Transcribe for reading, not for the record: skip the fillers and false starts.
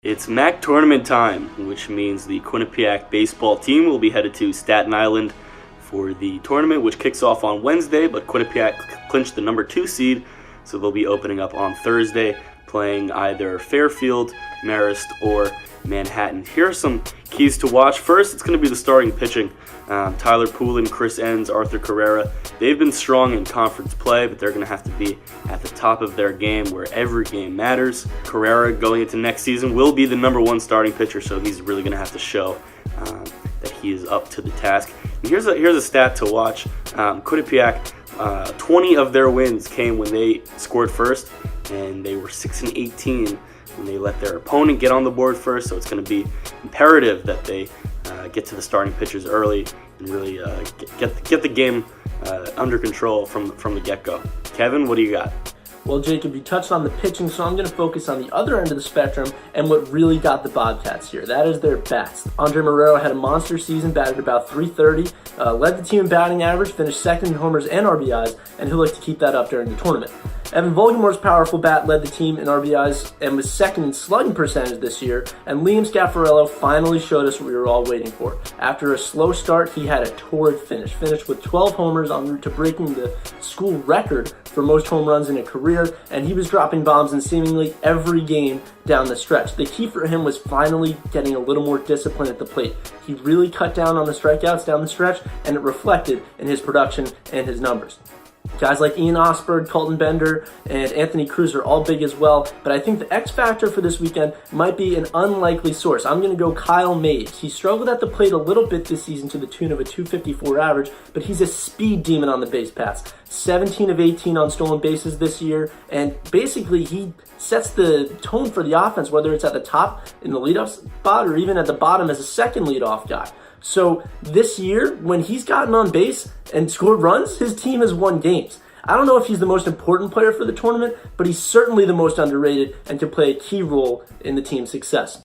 It's MAAC tournament time, which means the Quinnipiac baseball team will be headed to Staten Island for the tournament, which kicks off on Wednesday, but Quinnipiac clinched the number 2 seed, so they'll be opening up on Thursday, playing either Fairfield, Marist, or Manhattan. Here are some keys to watch. First, it's going to be the starting pitching. Tyler Poulin, Chris Enns, Arthur Carrera. They've been strong in conference play, but they're going to have to be at the top of their game where every game matters. Carrera, going into next season, will be the number 1 starting pitcher, so he's really going to have to show that he is up to the task. And here's a stat to watch. Quinnipiac, 20 of their wins came when they scored first, and they were 6-18 when they let their opponent get on the board first, so it's going to be imperative that they get to the starting pitchers early and really get the game under control from the get-go. Kevin, what do you got? Well, Jacob, you touched on the pitching, so I'm going to focus on the other end of the spectrum and what really got the Bobcats here. That is their bats. Andre Marrero had a monster season, batted about .330, led the team in batting average, finished second in homers and RBIs, and he'll like to keep that up during the tournament. Evan Volgamore's powerful bat led the team in RBIs and was second in slugging percentage this year, and Liam Scaffarello finally showed us what we were all waiting for. After a slow start, he had a torrid finish. Finished with 12 homers en route to breaking the school record for most home runs in a career, and he was dropping bombs in seemingly every game down the stretch. The key for him was finally getting a little more discipline at the plate. He really cut down on the strikeouts down the stretch, and it reflected in his production and his numbers. Guys like Ian Osberg, Colton Bender, and Anthony Cruz are all big as well, but I think the X factor for this weekend might be an unlikely source. I'm going to go Kyle Mays. He struggled at the plate a little bit this season to the tune of a .254 average, but he's a speed demon on the base paths. 17 of 18 on stolen bases this year, and basically he sets the tone for the offense, whether it's at the top in the leadoff spot or even at the bottom as a second leadoff guy. So this year, when he's gotten on base and scored runs, his team has won games. I don't know if he's the most important player for the tournament, but he's certainly the most underrated and can play a key role in the team's success.